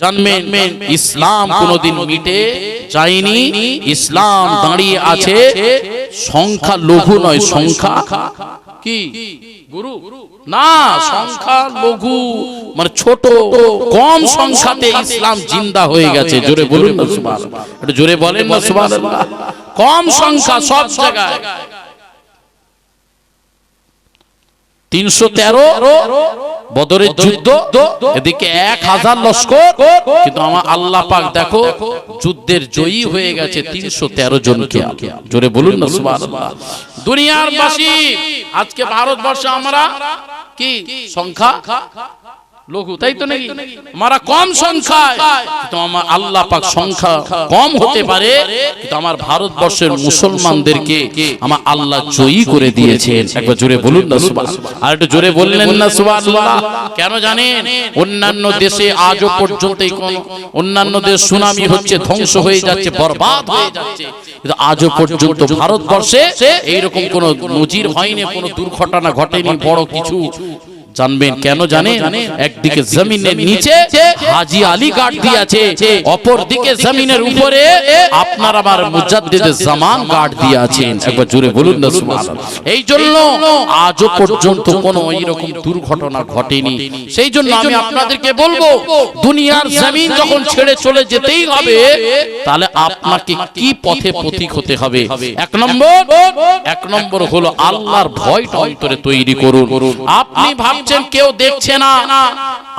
জানবেন ইসলাম কোনোদিন মিটে যায়নি। ইসলাম দাঁড়িয়ে আছে সংখ্যা লঘু নয়, সংখ্যা কি গুরু না, সংখ্যা লঘু মানে ছোট কম সংখ্যাতে ইসলাম জিন্দা হয়ে গেছে। জোরে বলুন না সুবহানাল্লাহ, একটু জোরে বলেন না সুবহানাল্লাহ। কম সংখ্যা সব জায়গায় 313 বদরের যুদ্ধ, এদিকে 1000 লস্কর, কিন্তু আমার আল্লাহ পাক দেখো যুদ্ধের জয়ী হয়ে গেছে 313 জনকে। জোরে বলুন না সুবহানাল্লাহ। দুনিয়ার বাসী আজকে ভারতবর্ষে আমরা কি সংখ্যা লঘু, তাই তো নাকি? আমরা কম সংখ্যায়, কিন্তু আমার আল্লাহ পাক সংখ্যা কম হতে পারে, কিন্তু আমার ভারতবর্ষের মুসলমানদেরকে আমার আল্লাহ জয়ী করে দিয়েছেন। একবার জোরে বলুন না সুবহানাল্লাহ। আর একটু জোরে বললেন না সুবহানাল্লাহ। কেন জানেন? অন্যান্য দেশে আজও পর্যন্ত অন্যান্য দেশ সুনামি হচ্ছে, ধ্বংস হয়ে যাচ্ছে, বরবাদ হয়ে যাচ্ছে, কিন্তু আজও পর্যন্ত ভারতবর্ষে এইরকম কোন নজির হয়নি, কোন দুর্ঘটনা ঘটেনি বড় কিছু। জানবেন কেন জানেন? একদিকে জমিনের নিচে হাজী আলী গার্ড দিয়েছে, অপর দিকে জমিনের উপরে আপনার আমার মুজাদ্দিদে জামান গার্ড দিয়েছেন। একবার জোরে বলুন না সুবহানাল্লাহ। এই জন্য আজও পর্যন্ত কোনো এইরকম দুর্ঘটনা ঘটেনি। সেই জন্য আমি আপনাদেরকে বলবো, দুনিয়ার জমিন যখন ছেড়ে চলে যেতেই হবে, তাহলে আপনাকে কি পথে পথিক হতে হবে? এক নম্বর হলো আল্লাহর ভয়টা অন্তরে তৈরি করুন। আপনি ভাবছেন কেউ দেখছে না,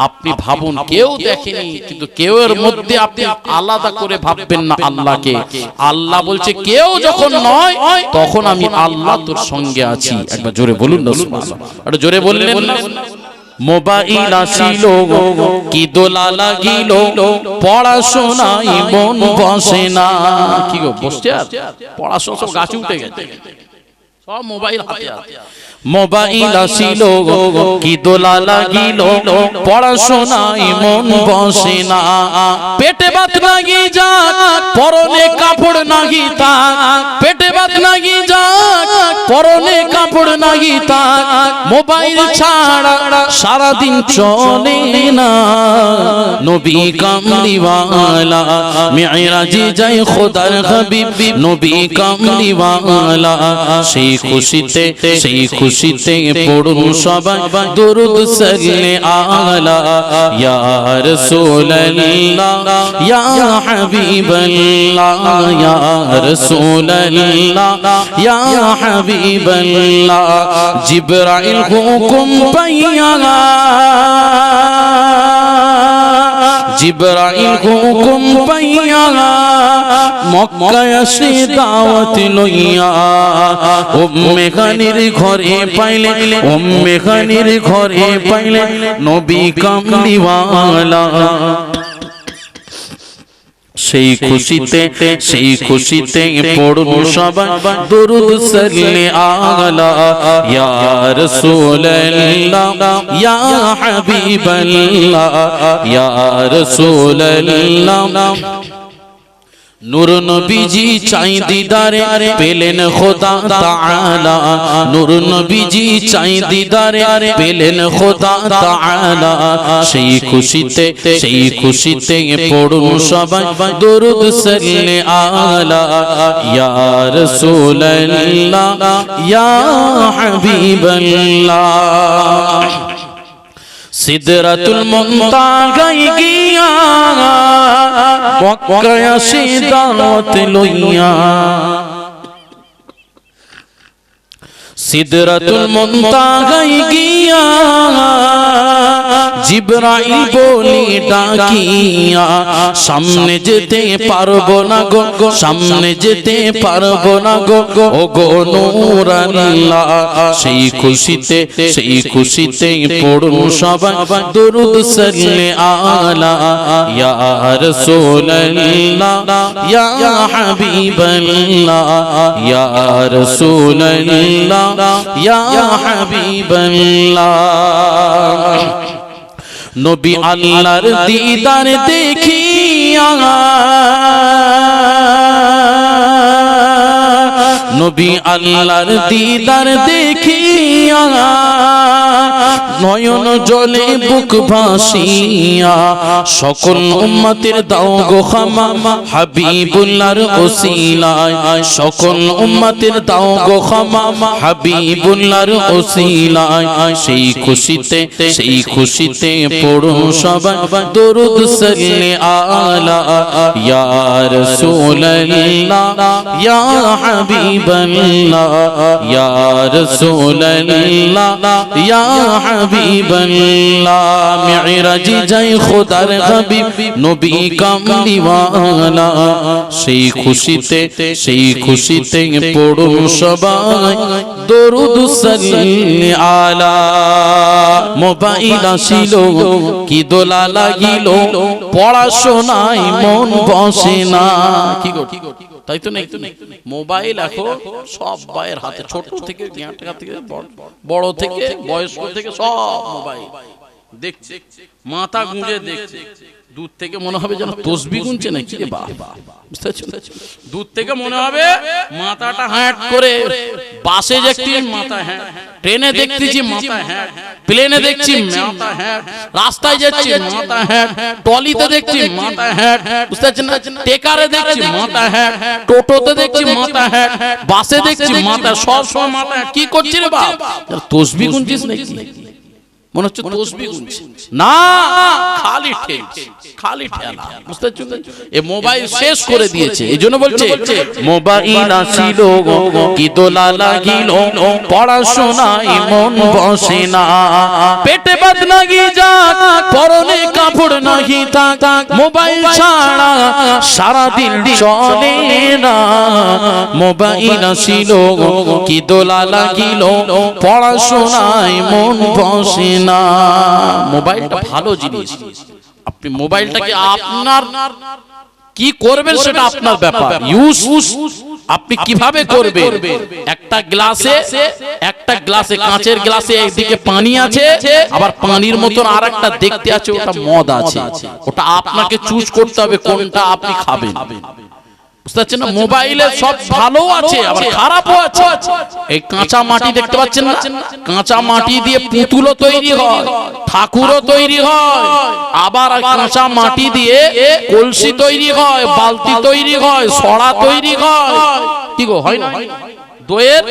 আপনি ভাবুন কেউ দেখেনি, কিন্তু কেউ এর মধ্যে আপনি আলাদা করে ভাববেন না আল্লাহকে। আল্লাহ বলছে কেউ যখন নয়, তখন আমি আল্লাহ তোর সঙ্গে আছি। একবার জোরে বলুন না সুবহানাল্লাহ। একটু জোরে বললেন না। মোবাইল আসিল কি দোলা লাগিল, পড়াশোনায় মন বসে না। কি গো বসছে? আর পড়াশোনা সব গাছে উঠে গেছে, সব মোবাইল হাতে হাতে। মোবাইল আসিল কি দোলা লাগিল, পড়াশোনায় মন বসে না। পেটে ভাত লাগি যাক, পরনে কাপড় নাগি তাক, পেটে ভাত লাগি যাক, পরনে কাপড় নাগি তাক, মোবাইল ছাড়া সারাদিন চলে না। নবী কামলিওয়ালা মিরাজে যায় খোদার হাবিব, নবী কামলিওয়ালা সেই খুশিতে পড়ুন সবাই দুরূদ সাল্লে আলা ইয়া রাসূলুল্লাহ ইয়া হাবিবাল্লাহ ইয়া রাসূলুল্লাহ ইয়া হাবিবাল্লাহ। জিবরাইল হুকুম পাইয়া, জিবরাইল হুকুম পাইয়া মক্কায় আসে দাওয়াত লইয়া। উম্মে খানির ঘরে পাইলে, উম্মে খানির ঘরে পাইলে নবী কামলিওয়ালা। সেই খুশিতে পড়ুন সবাই দুরূদ সাল্লে আলা ইয়া রাসূলুল্লাহ ইয়া হাবিবাল্লাহ ইয়া রাসূলুল্লাহ। নূর নবীজি চাই দিদারে পেলেন খোদা তাআলা, নূর নবীজি চাই দিদারে পেলেন খোদা তাআলা। সেই খুশিতে পড়ুন সবাই দুরূদ সাল্লে আলা ইয়া রাসূলুল্লাহ ইয়া হাবিবাল্লাহ। সিদরাতুল মুনতাহায় গিয়া মক্কায় আসে দাওয়াত লইয়া। সিদরাতুল মুনতাহায় গিয়া জিবরাইল বলি ডাকিয়া, সামনে যেতে পারবো না গো, সামনে যেতে পারবো না গো, ও গো নূর আল্লাহ। সেই খুশিতে পড়ুন সবাই দুরূদ সাল্লে আলা ইয়া রাসূলুল্লাহ ইয়া হাবিবাল্লাহ ইয়া রাসূলুল্লাহ ইয়া হাবিবাল্লাহ। নবী আল্লাহর দিদার দেখিয়া, নবী আল্লাহর দিদার দেখিয়া নয়ন জলে বুক ভাসিয়া সকল উম্মতের দাও গো ক্ষমা হাবিবুল্লাহর ওসিলায় সকল উম্মতের দাও গো ক্ষমা হাবিবুল্লাহর ওসিলায় সেই খুশিতে পড়ো সবাই দরুদ সাল্লি আলা ইয়া রাসূলুল্লাহ ইয়া হাবিবাল্লাহ ইয়া রাসূলুল্লাহ ইয়া হাবিবাল্লাহ মিরাজ যাই খোদার হাবিব নবী কামলিওয়ালা সেই খুশিতে পড়ো সবাই দরুদ সাল্লি আলা মোবাইল আসিল কি দোলা লাগিল পড়াশোনায় মন বসে না কি গো তাই তো নেই মোবাইল এখন সব ভাইয়ের হাতে ছোট থেকে বড় থেকে বয়স্ক থেকে সব মোবাইল দেখছে মাথা গুঁজে দেখছে দূর থেকে মনে হবে যেন তসবিহ গুনছে নাকি রে বাবা বুঝতে পারছো দূর থেকে মনে হবে মাথাটা হ্যাট করে বাসে দেখছি মাথা হ্যাট ট্রেনে দেখতেছি মাথা হ্যাট প্লেনে দেখছি মাথা হ্যাট রাস্তায় যাচ্ছি মাথা হ্যাট টলিতে দেখছি মাথা হ্যাট বুঝতে পারছেন না টেকারে দেখছি মাথা হ্যাট টোটোতে দেখছি মাথা হ্যাট বাসে দেখছি মাথা সব মাথা কি করছিস রে বাবা তসবিহ গুনছিস নাকি মনে হচ্ছে তসবিহ গুনছে না খালি ঠেলা বুঝতে পারছো এই মোবাইল শেষ করে দিয়েছে এইজন্য বলছে মোবাইল আসিল কি দোলা লাগিল পড়াশোনায় মন বসে না পেটে ভাত লাগি যাক পরনে কাপড় নাহি থাক মোবাইল ছাড়া সারা দিন চলে না মোবাইল আসিল কি দোলা লাগিল পড়াশোনায় মন বসে না মোবাইলটা ভালো জিনিস আপনি মোবাইলটাকে আপনার কি করবেন সেটা আপনার ব্যাপার ইউজ আপনি কিভাবে করবেন একটা গ্লাসে কাঁচের গ্লাসে একদিকে পানি আছে আবার পানির মতন আরেকটা দেখতে আছে ওটা মদ আছে ওটা আপনাকে চুজ করতে হবে কোনটা আপনি খাবেন বুঝতে পারছেন না মোবাইলে সব ভালো আছে আবার খারাপও আছে এই কাঁচা মাটি দেখতে পাচ্ছেন না কাঁচা মাটি দিয়ে পুতুলও তৈরি হয় ঠাকুরও তৈরি হয় আবার কাঁচা মাটি দিয়ে কলসি তৈরি হয় বালতি তৈরি হয় সড়া তৈরি হয় কি গো হয় না দইয়ের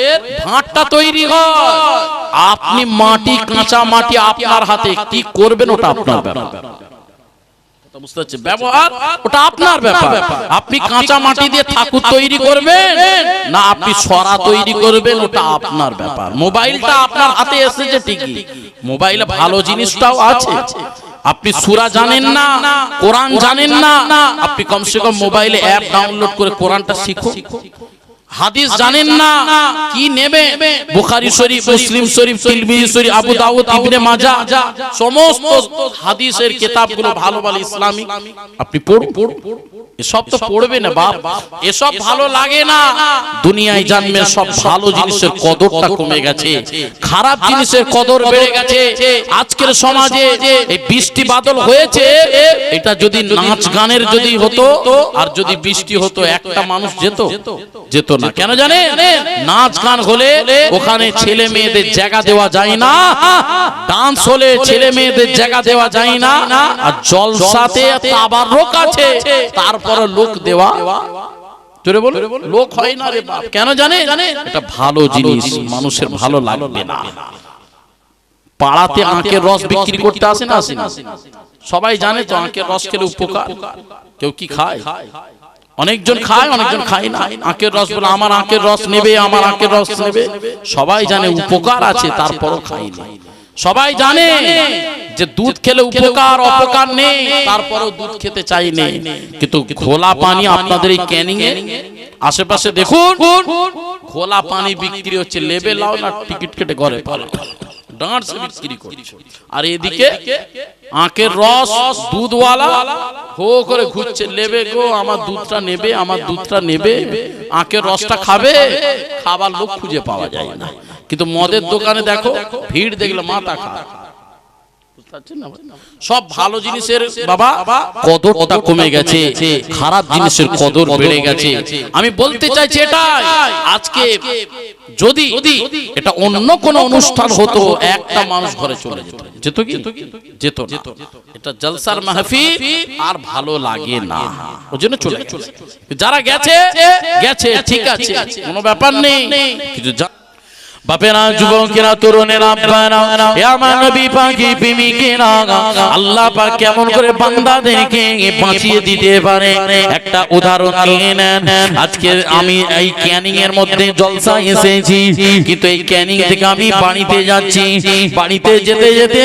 ভাঁটটা তৈরি হয় আপনি মাটি কাঁচা মাটি আপনার হাতে কি করবেন ওটা আপনার ব্যাপার বুঝতে পারছেন ব্যবহার ওটা আপনার ব্যাপার আপনি কাঁচা মাটি দিয়ে ঠাকুর তৈরি করবেন না আপনি সরা তৈরি করবেন ওটা আপনার ব্যাপার মোবাইলটা আপনার হাতে এসেছে ঠিকই মোবাইলে ভালো জিনিসটাও আছে আপনি সূরা জানেন না কোরআন জানেন না আপনি কমসে কম মোবাইলে অ্যাপ ডাউনলোড করে কোরআনটা শিখুন হাদিস জানেন না কি নেবে বুখারী শরীফ মুসলিম শরীফ তিরমিজি শরীফ আবু দাউদ ইবনে মাজাহ সমস্ত হাদিসের কিতাবগুলো ভালো ভালো ইসলামিক আপনি পড়ুন এসব তো পড়বে না বাপ এসব ভালো লাগে না দুনিয়ায় জন্মে সব ভালো জিনিসের কদরটা কমে গেছে খারাপ জিনিসের কদর বেড়ে গেছে আজকের সমাজে এই বৃষ্টি বাদল হয়েছে এটা যদি নাচ গানের যদি হতো আর যদি বৃষ্টি হতো একটা মানুষ যেত না কেন জানেন নাচ গান হলে ওখানে ছেলে মেয়েদের জায়গা দেওয়া যায় না ডান্স হলে ছেলে মেয়েদের জায়গা দেওয়া যায় না আর জলসাতে তাবাররুক আছে তারপর লোক দেওয়া তোরে বল লোক হয় না রে বাপ কেন জানে এটা ভালো জিনিস মানুষের ভালো লাগবে না পাড়াতে আখের রস বিক্রি করতে আসে না সবাই জানে তো আখের রস খেলে উপকার কেউ কি খায় অনেকজন খায় অনেকজন খায় না আখের রস বলে আমার আখের রস নেবে আমার আখের রস নেবে সবাই জানে উপকার আছে তারপরও খায় না সবাই জানে যে দুধ খেলে উপকার অপকার নেই তারপরেও দুধ খেতে চাই না কিন্তু খোলা পানি আপনাদের এই ক্যানিং এ আশেপাশে দেখুন খোলা পানি বিক্রি হচ্ছে লেবে লাও না টিকিট কেটে ঘরে পালো ডাঁড় বিক্রি করছে আর এদিকে আখের রস দুধওয়ালা হো করে ঘুরছে নেবে গো আমার দুধটা নেবে আখের রসটা খাবে খাবার লোক খুঁজে পাওয়া যায় না কিন্তু মদের দোকানে দেখো ভিড় দেখলে মাথা খারাপ সব ভালো জিনিসের বাবা কদরটা কমে গেছে, খারাপ জিনিসের কদর বেড়ে গেছে। আমি বলতে চাইছি এটা, আজকে যদি এটা অন্য কোন অনুষ্ঠান হতো একটা মানুষ ঘরে চলে যেত, যেত কি যেত না। এটা জলসার মাহফিল আর ভালো লাগে না, ওই জন্য চলে গেছে। যারা গেছে গেছে, ঠিক আছে, কোনো ব্যাপার নেই। কিন্তু বাপেরা, যুবকেরা, তরুণেরা, আব্বারা, হে আমার নবী পাকের প্রেমিকেরা, আল্লাহ পাক কেমন করে বান্দাদেরকে বাঁচিয়ে দিতে পারে একটা উদাহরণ নিয়ে নেন। আজকে আমি এই ক্যানিং এর মধ্যে জলসা এসেছি, কিন্তু এই ক্যানিং থেকে আমি বাড়িতে যাচ্ছি। বাড়িতে যেতে যেতে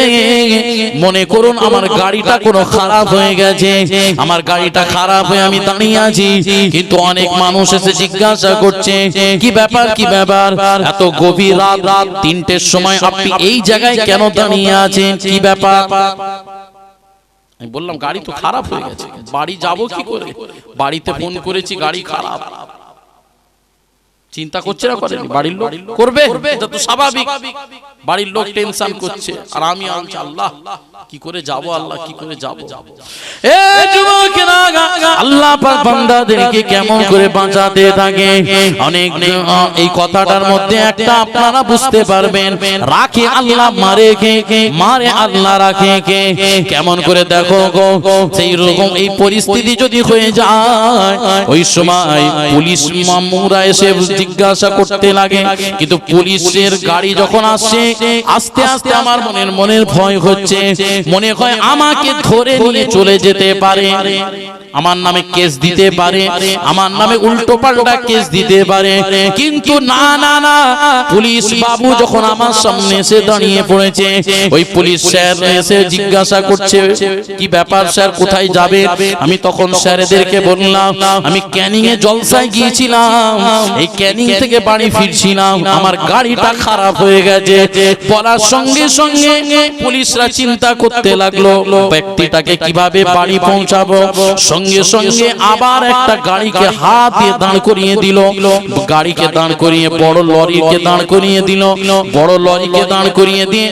মনে করুন আমার গাড়িটা কোনো খারাপ হয়ে গেছে। আমার গাড়িটা খারাপ হয়ে আমি দাঁড়িয়ে আছি, কিন্তু অনেক মানুষ এসে জিজ্ঞাসা করছে কি ব্যাপার, কি ব্যাপার, এত গভীর রাত 3টের সময় আপনি এই জায়গায় কেন দাঁড়িয়ে আছেন, কি ব্যাপার? আমি বললাম গাড়ি তো খারাপ হয়ে গেছে, বাড়ি যাব কি করে? বাড়িতে ফোন করেছি, গাড়ি খারাপ। চিন্তা করছে না, করেনি? বাড়ির লোক করবে, এটা তো স্বাভাবিক। বাড়ির লোক টেনশন করছে, আর আমি আনছি আল্লাহ কি করে যাব, আল্লাহ কি করে যাব। এ যুবকেরা, আল্লাহ পাক বান্দাদেরকে কেমন করে বাঁচাতে থাকে। অনেক এই কথাটার মধ্যে একটা আপনারা বুঝতে পারবেন, রাখে আল্লাহ, মারে কে, মারে আল্লাহ, রাখে কে। কেমন করে দেখো গো, সেই রকম এই পরিস্থিতি যদি হয়ে যায়, ওই সময় পুলিশ মামুরা এসে জিজ্ঞাসা করতে লাগে। কিন্তু পুলিশের গাড়ি যখন আসছে, আস্তে আস্তে আমার মনের ভয় হচ্ছে। মনে হয় আমাকে ধরে নিয়ে চলে যেতে পারে, আমার নামে কেস দিতে পারে, আমার নামে উল্টো পাল্টা কেস দিতে পারে। কিন্তু না না না, পুলিশ বাবু যখন আমার সামনে এসে দাঁড়িয়ে পড়েছে, ওই পুলিশ স্যার এসে জিজ্ঞাসা করছে কি ব্যাপার স্যার, কোথায় যাবে? আমি তখন স্যারদেরকে বললাম আমি ক্যানিং এ জলসায় গিয়েছিলাম, এই ক্যানিং থেকে বাড়ি ফিরছিলাম, আমার গাড়িটা খারাপ হয়ে গেছে। বলার সঙ্গে সঙ্গে পুলিশরা চিন্তা করতে লাগলো ব্যক্তিটাকে কিভাবে বাড়ি পৌঁছাবো। সঙ্গে সঙ্গে আবার একটা গাড়িকে হাত দিয়ে দাঁড় করিয়ে দিল, গাড়িকে দাঁড় করিয়ে বড় লরিকে দাঁড় করিয়ে দিল। বড় লরিকে দাঁড় করিয়ে দিয়ে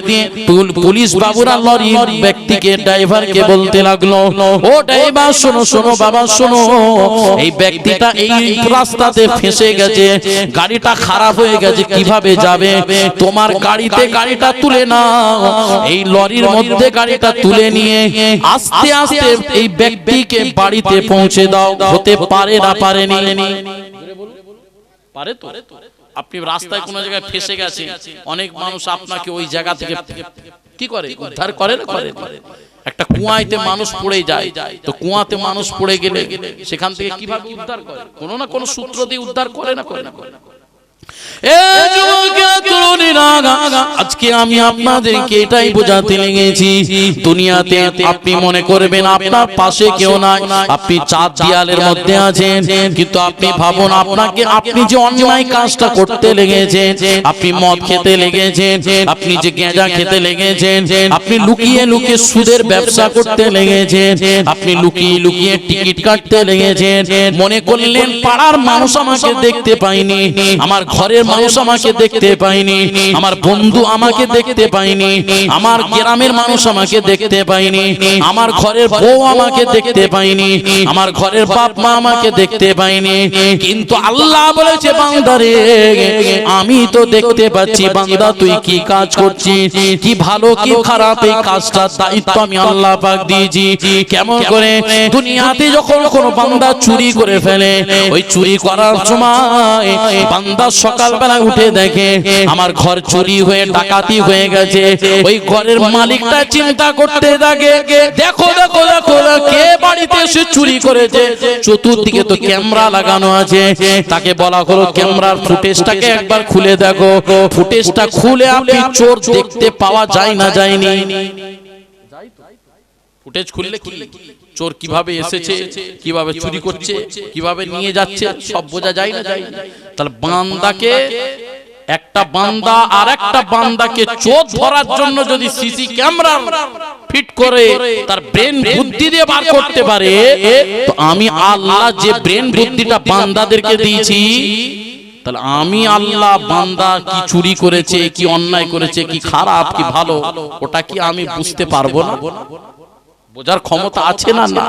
পুলিশ বাবুরা লরির ব্যক্তিকে, ড্রাইভারকে বলতে লাগলো, ও ড্রাইভার শোনো শোনো বাবা শোনো, এই ব্যক্তিটা এই রাস্তাতে ফেঁসে গেছে, গাড়িটা খারাপ হয়ে গেছে, কিভাবে যাবে? তোমার গাড়িতে গাড়িটা তুলে নাও, এই লরির মধ্যে গাড়িটা তুলে নিয়ে আস্তে আস্তে এই ব্যক্তিকে বাড়িতে পৌঁছে দাও। হতে পারে না পারেনি? পারে তো। আপনি রাস্তায় কোন জায়গায় ফেসে গেছে, অনেক মানুষ আপনাকে ওই জায়গা থেকে কি করে, উদ্ধার করে না করে? একটা কুয়াতে মানুষ পড়ে যায়, তো কুয়াতে মানুষ পড়ে গেলে সেখান থেকে কিভাবে উদ্ধার করে? কোনো না কোনো সূত্র দিয়ে উদ্ধার করে না করে না করে। আজকে আমি আপনাদেরকে এটাই বোঝাতে লেগেছি, দুনিয়াতে আপনি মনে করবেন আপনার পাশে কেউ নাই, আপনি চার দেয়ালের মধ্যে আছেন, কিন্তু আপনি ভাবুন আপনাকে, আপনি যে অন্যায় কাজটা করতে লেগেছেন, আপনি মদ খেতে লেগেছেন, আপনি যে গাঁজা খেতে লেগেছেন, আপনি লুকিয়ে লুকিয়ে সুদের ব্যবসা করতে লেগেছেন, আপনি লুকিয়ে লুকিয়ে টিকিট কাটতে লেগেছেন, মনে করলেন পাড়ার মানুষ আমাকে দেখতে পায়নি, আমার ঘরের মানুষ আমাকে দেখতে পায়নি, আমার বন্ধু আমাকে দেখতে পায়নি, আমার গ্রামের মানুষ আমাকে দেখতে পায়নি, আমার ঘরের বউ আমাকে দেখতে পায়নি, আমার ঘরের বাপ মা আমাকে দেখতে পায়নি। কিন্তু আল্লাহ বলেছে বান্দারে আমি তো দেখতে পাচ্ছি, বান্দা তুই কি কাজ করছিস, কি ভালো কি খারাপ, এই কাজটার দায়িত্ব আমি আল্লাহ পাক দিয়েছি। কেমন করে দুনিয়াতে যখন কোন বান্দা চুরি করে ফেলে, ওই চুরি করার সময় বান্দা সকালবেলা উঠে দেখে আমার ঘর চুরি হয়ে ডাকাতি হয়ে গেছে, ওই ঘরের মালিকটা চিন্তা করতে থাকে দেখো দেখো দেখো কে বাড়িতে এসে চুরি করেছে, চতুর্দিকে তো ক্যামেরা লাগানো আছে, তাকে বলা হলো ক্যামেরার ফুটেজটাকে একবার খুলে দেখো। ফুটেজটা খুলে আপনি চোর দেখতে পাওয়া যায় না যায়নি? ফুটেজ খুললে কি চোর কিভাবে এসেছে, কিভাবে চুরি করছে, কিভাবে নিয়ে যাচ্ছে সব বোঝা যায় না যায়? তাহলে বান্দাকে, একটা বান্দা আর একটা বান্দাকে চোর ধরার জন্য যদি সিসি ক্যামেরা ফিট করে তার ব্রেন বুদ্ধি দিয়ে বার করতে পারে, তো আমি আল্লাহ যে ব্রেন বুদ্ধিটা বান্দাদেরকে দিয়েছি তাহলে আমি আল্লাহ বান্দা কি চুরি করেছে, কি অন্যায় করেছে, কি খারাপ কি ভালো, ওটা কি আমি বুঝতে পারবো না? বোঝার ক্ষমতা আছে না? না।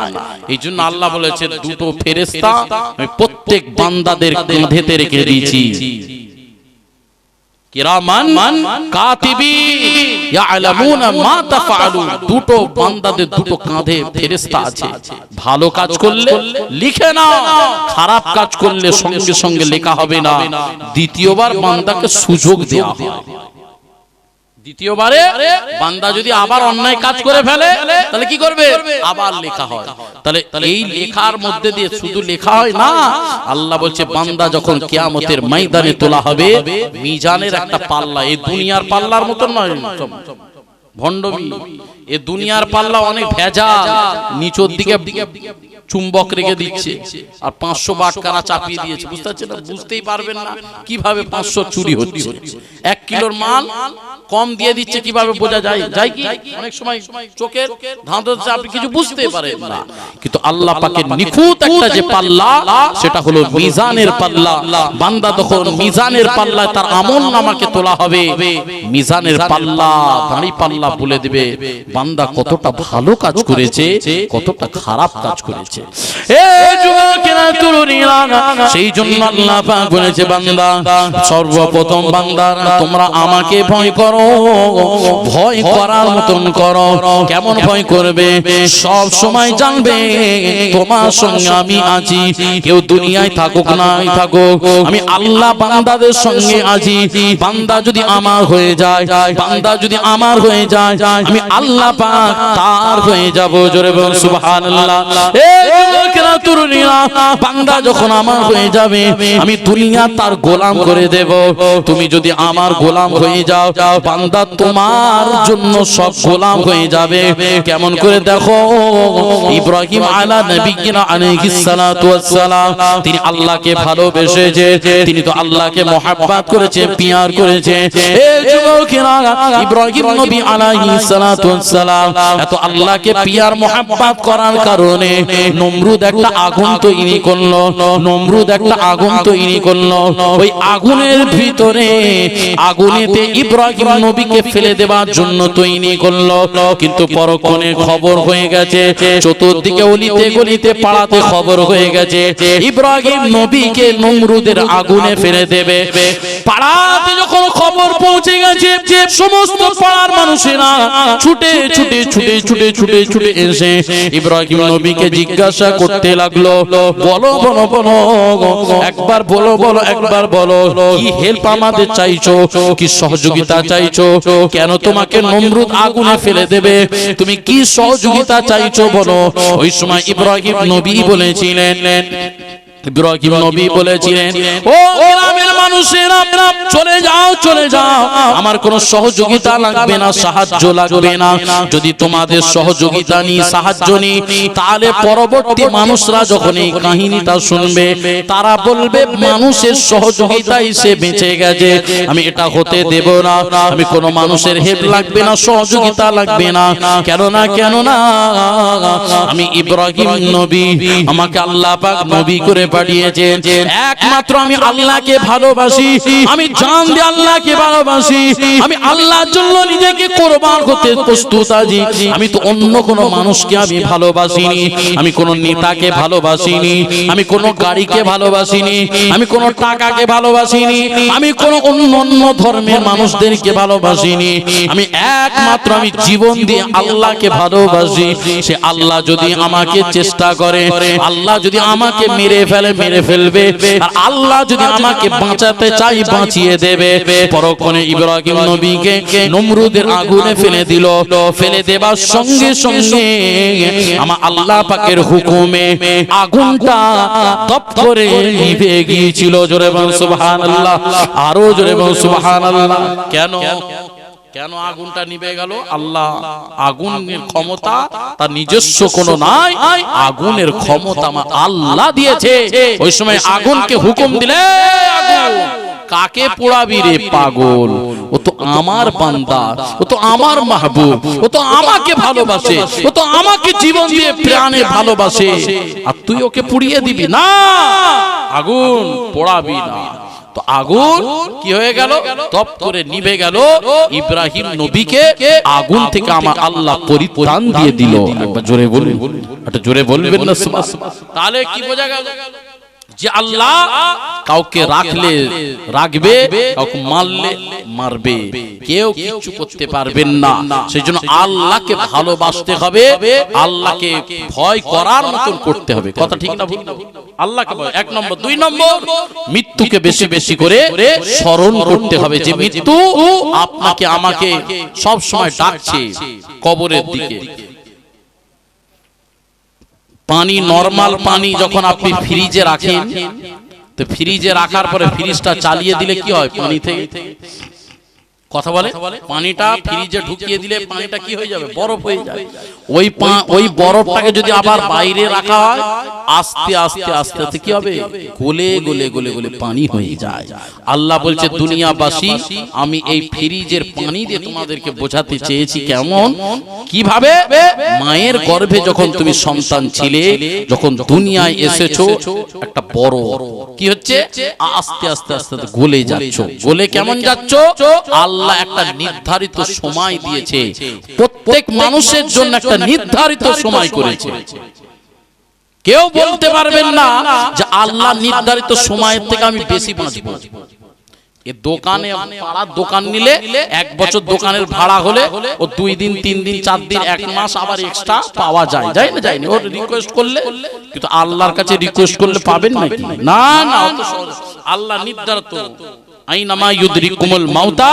এই জন্য আল্লাহ বলেছে দুটো ফেরেশতা আমি প্রত্যেক বান্দাদের কাঁধেতে রেখে দিয়েছি, কিরামান কাতিবিন ইয়ালামুনা মা তাফআলুন। দুটো বান্দাদের দুটো কাঁধে ফেরেশতা আছে, ভালো কাজ করলে লিখে নাও, খারাপ কাজ করলে সঙ্গে সঙ্গে লেখা হবে না, দ্বিতীয়বার বান্দাকে সুযোগ দেওয়া হয়। দ্বিতীয়বারে বান্দা যদি আবার অন্যায় কাজ করে ফেলে তাহলে কি করবে? আবার লেখা হয়। তাহলে এই লেখার মধ্যে দিয়ে শুধু লেখা হয় না, আল্লাহ বলছে বান্দা যখন কিয়ামতের ময়দানে তোলা হবে, মিজানের একটা পাল্লা, এই দুনিয়ার পাল্লার মতন নয়, ভণ্ডবি, এই দুনিয়ার পাল্লা অনেক ভেজাল, নিচের দিকে চুম্বক রেখে দিচ্ছে আর 500 বাটখারা চাপিয়ে দিয়েছে, বুঝতে পারছেন না? বুঝতেই পারবেন না কিভাবে 500 চুরি হচ্ছে। 1 কিলোর মাল কম দিয়ে দিচ্ছে, কিভাবে বোঝা যায়? যায় কি অনেক সময় চোখের ধাঁধা হচ্ছে, আপনি কিছু বুঝতে পারেন না। কিন্তু আল্লাহ পাকের নিখুঁত একটা যে পাল্লা, সেটা হলো মিজানের পাল্লা। বান্দা তখন মিজানের পাল্লায় তার আমলনামাকে তোলা হবে, মিজানের পাল্লা, দাঁড়ি পাল্লা বলে দেবে বান্দা কতটা ভালো কাজ করেছে, কতটা খারাপ কাজ করেছে। সেই জন্য আল্লাহ পাক বলেছে বান্দা, সর্বপ্রথম বান্দা তোমরা আমাকে ভয় করো, ভয় করার মতন করো। কেমন ভয় করবে? সব সময় জানবে তোমার সঙ্গে আমি আছি, কেউ দুনিয়ায় থাকুক নাই থাকুক, আমি আল্লাহ বান্দাদের সঙ্গে আছি। বান্দা যদি আমার হয়ে যায়, বান্দা যদি আমার হয়ে যায়, আমি আল্লাহ পাক তার হয়ে যাব। জোরে বল সুবহানাল্লাহ। বান্দা যখন আমার হয়ে যাবে, আমি দুনিয়া তার গোলাম করে দেব। তুমি যদি আমার গোলাম হয়ে যাও, বান্দা তোমার জন্য সব গোলাম হয়ে যাবে। কেমন করে? দেখো ইব্রাহিম আলা নবিয়িনা আলাইহিস সালাতু ওয়াস সালাম, তিনি আল্লাহকে ভালোবেসেছে, তিনি তো আল্লাহকে মহব্বত করেছে, পিয়ার করেছে। এই যুবকেরা, ইব্রাহিম নবী আলাইহিস সালাতু ওয়াস সালাম এত আল্লাহকে পিয়ার মহব্বত করার কারণে নমরুদ একটা আগুন তৈরি করলো, নমরুদ একটা আগুন তৈরি করলো। ওই আগুনের ভিতরে, আগুনেতে ইব্রাহিম নবীকে ফেলে দেওয়ার জন্য তৈরি করলো। কিন্তু পরক্ষণে খবর হয়ে গেছে, চতুর্দিকে অলিতে গলিতে পাড়াতে খবর হয়ে গেছে ইব্রাহিম নবীকে নমরুদের আগুনে ফেলে দেবে। পাড়াতে যখন খবর পৌঁছে গেছে, সমস্ত পাড়ার মানুষেরা ছুটে ছুটে ছুটে ছুটে ছুটে ছুটে এসে ইব্রাহিম নবীকে জিজ্ঞাসা করতে লাগলো, বলো বলো বলো, একবার বলো বলো, একবার বলো, কি হেল্প আমাদের চাইছো, কি সহযোগিতা চাইছো, কেন তোমাকে নমরুদ আগুনে ফেলে দেবে, তুমি কি সহযোগিতা চাইছো বলো। ওই সময় ইব্রাহিম নবী বলেছিলেন, ইব্রাহিম নবী বলেছিলেন, ও গ্রামের মানুষেরা চলে যাও, চলে যাও, আমার কোনো সহযোগিতা লাগবে না, সাহায্য লাগবে না। যদি তোমাদের সহযোগিতা নি, সাহায্য নি, তাহলে পরবর্তী মানুষরা যখন এই কাহিনীটা শুনবে, তারা বলবে মানুষের সহযোগিতায় সে বেঁচে গেছে, আমি এটা হতে দেব না। আমি কোনো মানুষের হেল্প লাগবে না, সহযোগিতা লাগবে না। কেননা কেননা আমি ইব্রাহিম নবী, আমাকে আল্লাহ পাক নবী করে পাঠিয়েছেন, একমাত্র আমি আল্লাহকে ভালোবাসি, আমি জান দিয়ে আল্লাহকে ভালোবাসি, আমি আল্লাহর জন্য নিজেকে কোরবান করতে প্রস্তুত আছি। আমি তো অন্য কোনো মানুষকে আমি ভালোবাসিনি, আমি কোনো নেতাকে ভালোবাসিনি, আমি কোনো গাড়িকে ভালোবাসিনি, আমি কোনো টাকাকে ভালোবাসিনি, আমি কোনো অন্য ধর্মের মানুষদেরকে ভালোবাসিনি। আমি একমাত্র আমি জীবন দিয়ে আল্লাহকে ভালোবাসি। সে আল্লাহ যদি আমাকে চেষ্টা করে, আল্লাহ যদি আমাকে মেরে ফেলে, মেরে ফেলবে, আর আল্লাহ যদি আমাকে বাঁচাতে চাই, বাঁচিয়ে দেবে। পরক্ষণে ইব্রাহিম নবীকে নমরুদের আগুনে ফেলে দিল। ফেলে দেবার সঙ্গে সঙ্গে আমার আল্লাহ পাকের হুকুমে আগুনটা তপ করে নিভে গিয়েছিল। জোরে বল সুবহানাল্লাহ, আরো জোরে বল সুবহানাল্লাহ। কেন কেন আগুনটা নিভে গেল? আল্লাহ, আগুনের ক্ষমতা তার নিজস্ব কোনো নাই, আগুনের ক্ষমতা আমার আল্লাহ দিয়েছে। ওই সময় আগুনকে হুকুম দিলে, আগুন কাকে পোড়াবি রে পাগল, ও তো আমার বান্দা, ও তো আমার মাহবুব, ও তো আমাকে ভালোবাসে, ও তো আমাকে জীবন দিয়ে প্রাণে ভালোবাসে, আর তুই ওকে পুড়িয়ে দিবি না, আগুন পোড়াবি না। তো আগুন কি হয়ে গেল, তপ করে নিভে গেল। ইব্রাহিম নবীকে আগুন থেকে আমার আল্লাহ পরিত্রাণ দিয়ে দিল। একবার জোরে বলুন, একটা জোরে বলবেন না সুবহানাল্লাহ। তাহলে কি বোঝা গেল যে আল্লাহ কাউকে রাখলে রাখবে, কাউকে মারলে মারবে, কেউ কিছু করতে পারবেন না। সেজন্য আল্লাহকে ভালোবাসতে হবে, আল্লাহকে ভয় করার মতন করতে হবে। কথা ঠিক না ভুল? আল্লাহকে ভয়, এক নম্বর। দুই নম্বর, মৃত্যুকে বেশি বেশি করে স্মরণ করতে হবে যে মৃত্যু আপনাকে আমাকে সব সময় ডাকছে কবরের দিকে। পানি, নরমাল পানি যখন আপনি ফ্রিজে রাখেন, তো ফ্রিজে রাখার পরে ফ্রিজটা চালিয়ে দিলে কি হয়, পানি থেকে কথা বলে, পানিটা ফ্রিজে ঢুকিয়ে দিলে পানিটা কি হয়ে যাবে, বরফ হয়ে যায়। ওই বরফটাকে যদি আবার বাইরে রাখা হয়, আস্তে আস্তে আস্তে আস্তে কি হবে, গলে গলে গলে গলে পানি হয়ে যায়। আল্লাহ বলছে দুনিয়াবাসী, আমি এই ফ্রিজের পানি দিয়ে তোমাদেরকে বোঝাতে চেয়েছি কেমন, কিভাবে মায়ের গর্ভে যখন তুমি সন্তান ছিলে, যখন দুনিয়ায় এসেছো, একটা বড় কি হচ্ছে, আস্তে আস্তে আস্তে গলে যাচ্ছ। গলে কেমন যাচ্ছ, আল্লাহ একটা নির্ধারিত সময় দিয়েছে, প্রত্যেক মানুষের জন্য একটা নির্ধারিত সময় করেছে। কেউ বলতে পারবেন না যে আল্লাহ নির্ধারিত সময়ের থেকে আমি বেশি বাঁচব। এই দোকানে, পাড়ার দোকান নিলে 1 বছর দোকানের ভাড়া হলে ও 2 দিন 3 দিন 4 দিন 1 মাস আবার এক্সট্রা পাওয়া যায়, যায় না, যায়নি, ও রিকোয়েস্ট করলে। কিন্তু আল্লাহর কাছে রিকোয়েস্ট করলে পাবেন নাকি? না না, আল্লাহ নির্ধারিত, আইনামা ইউদরিকুমুল মাউতা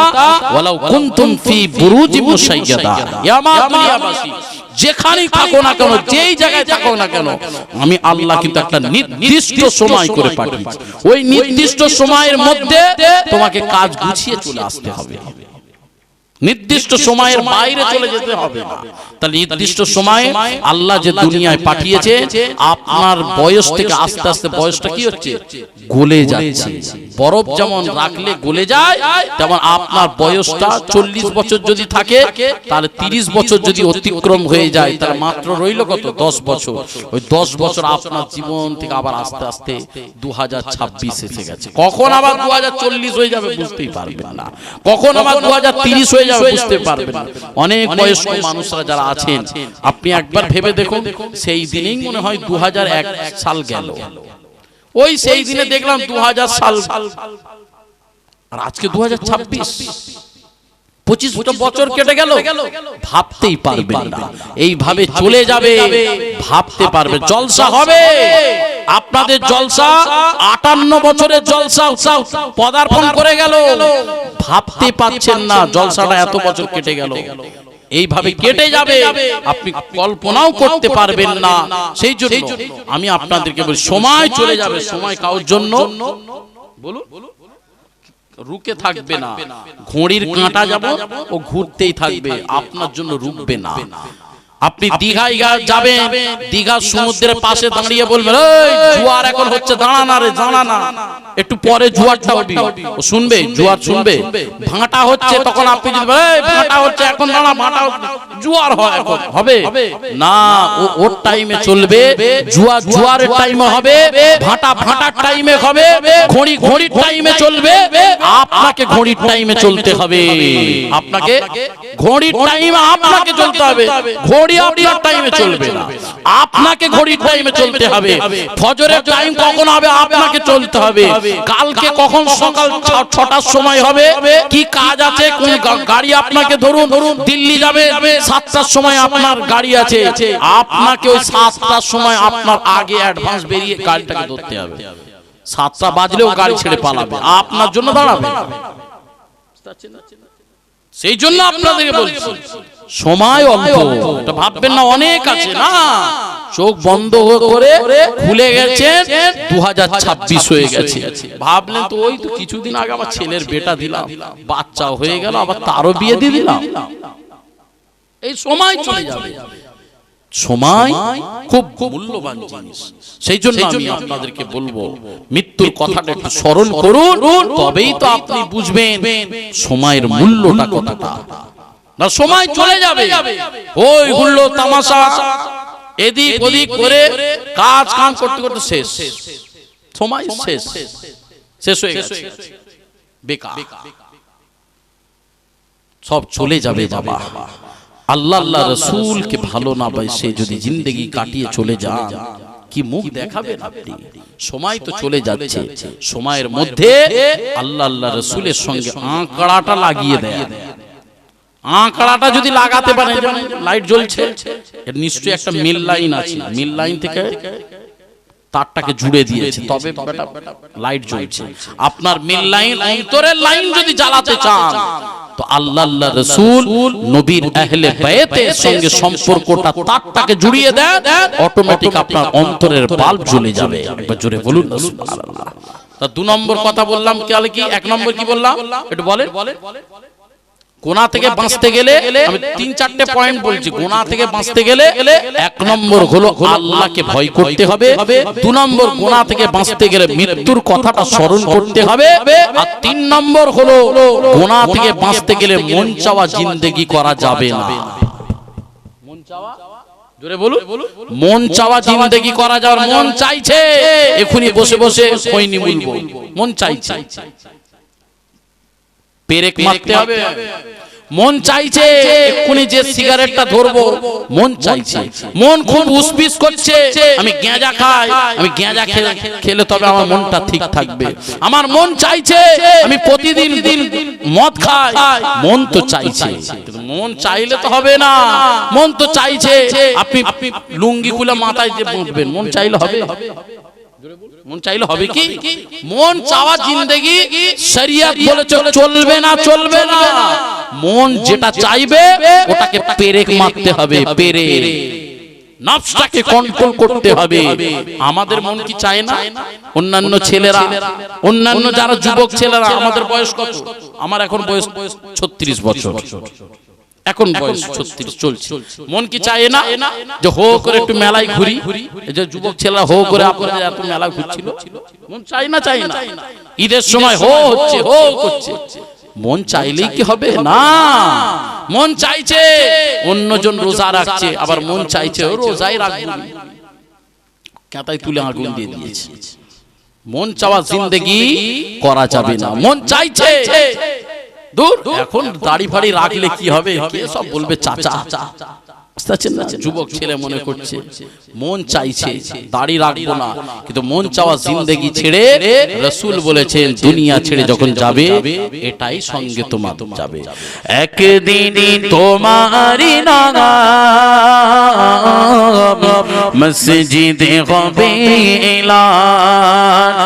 ওয়ালাউ কুনতুম ফি বুরুজিম মুশাইয়াদা। ইয়া মা দুনিয়াবাসী, যেখানেই থাকো না কেন, যেই জায়গায় থাকো না কেন, আমি আল্লাহ কিন্তু একটা নির্দিষ্ট সময় করে পাঠিয়েছি। ওই নির্দিষ্ট সময়ের মধ্যে তোমাকে কাজ গুছিয়ে চলে আসতে হবে, নির্দিষ্ট সময়ের বাইরে চলে যেতে হবে না। তাহলে নির্দিষ্ট সময়ে আল্লাহ যে দুনিয়ায় পাঠিয়েছে, আপনার বয়স থেকে আস্তে আস্তে বয়সটা কি হচ্ছে, গলে যাচ্ছে। বরফ যেমন রাখলে গলে যায়, তেমন আপনার বয়সটা 40 বছর যদি থাকে, তাহলে 30 বছর যদি অতিক্রম হয়ে যায়, তাহলে মাত্র রইল কত, 10 বছর। ওই 10 বছর আপনার জীবন থেকে আবার আস্তে আস্তে 2026 এসে গেছে। কখন আবার 2040 হয়ে যাবে বুঝতেই পারবেন না, কখন আবার 2030 হয়ে যাবে বুঝতে পারবেন না। অনেক বয়স্ক মানুষরা যারা আছেন, আপনি একবার ভেবে দেখুন, সেই দিনেই মনে হয় 2001 সাল গেল, ওই সেই দিনে দেখলাম 2000 সাল, আর আজকে 2026, 25 বছর কেটে গেল, ভাবতেই পারবেন না। এইভাবে চলে যাবে, ভাবতে পারবে। জলসা হবে, আপনাদের জলসা 58 বছরের জলসা পদার্পণ করে গেল, ভাবতে পারছেন না জলসাটা এত বছর কেটে গেল। এইভাবে কেটে যাবে, আপনি কল্পনাও করতে পারবেন না। সেই জন্য আমি আপনাদেরকে বলি, সময় চলে যাবে, সময় কারোর জন্য বলুন রুকে থাকবে না। ঘড়ির কাঁটা যাব ও ঘুরতেই থাকবে, আপনার জন্য রুকবে না। আপনি দীঘায় যাবেন, দীঘার সমুদ্রের পাশে দাঁড়িয়ে বলবেন, এই জোয়ার এখন হচ্ছে, দাঁড়া না রে, দাঁড়া না, একটু পরে জোয়ারটা হবে, ও শুনবে, জোয়ার শুনবে। ভাঁটা হচ্ছে, তখন আপনি যদি বলেন, এই ভাঁটা হচ্ছে, এখন দাঁড়া, ভাঁটা জোয়ার হয়, এখন হবে না, ওর টাইমে চলবে। জোয়ারের টাইমে হবে, ভাঁটা ভাঁটার টাইমে হবে, ঘড়ি ঘড়ির টাইমে চলবে। আপনাকে ঘড়ির টাইমে চলতে হবে, আপনাকে ঘড়ির টাইমে আপনাকে চলতে হবে। ঘড়ি আপনার টাইমে চলবে না, আপনাকে ঘড়ির টাইমে চলতে হবে। ফজরের টাইম কখন হবে, আপনাকে চলতে হবে। কালকে কখন সকাল 6টার সময় হবে, কি কাজ আছে, কোন গাড়ি আপনাকে ধরুন দিল্লি যাবে, 7টার সময় আপনার গাড়ি আছে, আপনাকে ওই 7টার সময় আপনার আগে অ্যাডভান্স বেরিয়ে গাড়িটাকে ধরতে হবে। 7টা বাজলেও গাড়ি ছেড়ে পালাবে, আপনার জন্য দাঁড়াবে। সেই জন্য আপনাদেরকে বলছি, সময় অল্প, এটা ভাববেন না অনেক আছে, না। চোখ বন্ধ করে খুলে গেছেন, 2026 হয়ে গেছে। ভাবলেন তো ওই তো কিছুদিন আগে আমার ছেলের বেটা দিলাম, বাচ্চা হয়ে গেল, আবার তারও বিয়ে দিয়ে দিলাম। এই সময় চলে যাবে। সময় খুব মূল্যবান জিনিস। সেই জন্য আমি আপনাদেরকে বলবো, মৃত্যুর কথাটা একটু স্মরণ করুন, তবেই তো আপনি বুঝবেন সময়ের মূল্যটা কতটা। না, সময় চলে যাবে, ওই হুল্লো তামাশা এদিক ওদিক করে কাজ কাম করতে করতে শেষ, সময় শেষ। শেষ হয়ে গেছে, বেকার, সব চলে যাবে বাবা। আল্লাহ আল্লাহ রসুলকে ভালো না বাসে যদি জিন্দেগি কাটিয়ে চলে যান, কি মুখ দেখাবেন আপনি? সময় তো চলে যাচ্ছে, সময়ের মধ্যে আল্লাহ আল্লাহ রসুলের সঙ্গে আঁকড়াটা লাগিয়ে দেয়। আঁকড়াটা যদি লাগাতে পারে, লাইট জ্বলছে, এর নিশ্চয়ই একটা মিল লাইন আছে, মিল লাইন থেকে তারটাকে জুড়ে দিয়েছে, তবে লাইট জ্বলছে। আপনার মিল লাইন, অন্তরের লাইন যদি জ্বালাতে চান, তো আল্লাহ আল্লাহ রাসূল নবীর আহলে বায়তের সঙ্গে সম্পর্কটা তারটাকে জুড়িয়ে দেন, অটোমেটিক আপনার অন্তরের বাল্ব জ্বলে যাবে। একবার জোরে বলুন না সুবহানাল্লাহ। তা 2 নম্বর কথা বললাম, কি 1 নম্বর কি বললাম একটু বলেন। গুনাহ থেকে বাঁচতে গেলে আমি 3-4টে পয়েন্ট বলছি। গুনাহ থেকে বাঁচতে গেলে 1 নম্বর হলো আল্লাহকে ভয় করতে হবে, 2 নম্বর গুনাহ থেকে বাঁচতে গেলে মৃত্যুর কথাটা স্মরণ করতে হবে, আর 3 নম্বর হলো গুনাহ থেকে বাঁচতে গেলে মন চাওয়া জিন্দেগি করা যাবে না। মন চাওয়া, জোরে বলুন, মন চাওয়া জিন্দেগি করা যাবে। মন চাইছে এখনি বসে বসে খৈনি বলবো, মন চাইছে পেরেক মারতে হবে। মন চাইছে এক্ষুনি যে সিগারেটটা ধরবো, মন চাইছে। মন খুব উসপিস করছে, আমি গাঁজা খাই, আমি গাঁজা খেলে তবে আমার মনটা ঠিক থাকবে। আমার মন চাইছে আমি প্রতিদিন মদ খাই, মন তো চাইছে। মন চাইলে তো হবে না, মন তো চাইছে আপনি লুঙ্গি খুলে মাথায় যে বসবেন, মন চাইলে হবে? মন চাইলে হবে কি? মন চাওয়া জিন্দেগি শরিয়ত বলেছে চলবে না, চলবে না। মন যেটা চাইবে ওটাকে পেরেক মারতে হবে, পেরেক, নফসটাকে কন্ট্রোল করতে হবে। আমাদের মন কি চায় না? অন্যান্য ছেলেরা, অন্যান্য যারা যুবক ছেলেরা, আমাদের বয়স কত? আমার এখন বয়স 36 বছর, এখন বয়স 36 চলছে। মন কি চায় না যে হো করে একটু মেলায় ঘুরি? এই যে যুবক ছেলেরা হো করে আপনাদের এত মেলা ঘুরছিল, মন চাই না? চাই না? ঈদের সময় হো হচ্ছে, হো করছে, মন চাইলেই কি হবে? না, মন চাইছে অন্যজন রোজা রাখছে, আবার মন চাইছে ও রোজাই রাখবে, কাঁটায় তুলে আগুন দিয়ে দিয়েছে। মন চাওয়া জিন্দেগি করা যাবে না। মন চাইছে দূর, এখন দাড়ি ফাড়ি রাখলে কি হবে? কে সব বলবে চাচা। যুবক ছেলে মনে করছে মন চাইছে দাড়ি রাখবো না, কিন্তু মন চাওয়া জিন্দেগি ছেড়ে রাসূল বলেছেন দুনিয়া ছেড়ে যখন যাবে এটাই সঙ্গে তোমার যাবে। একদিন তোমারি নাম মসজিদে হবে এলান।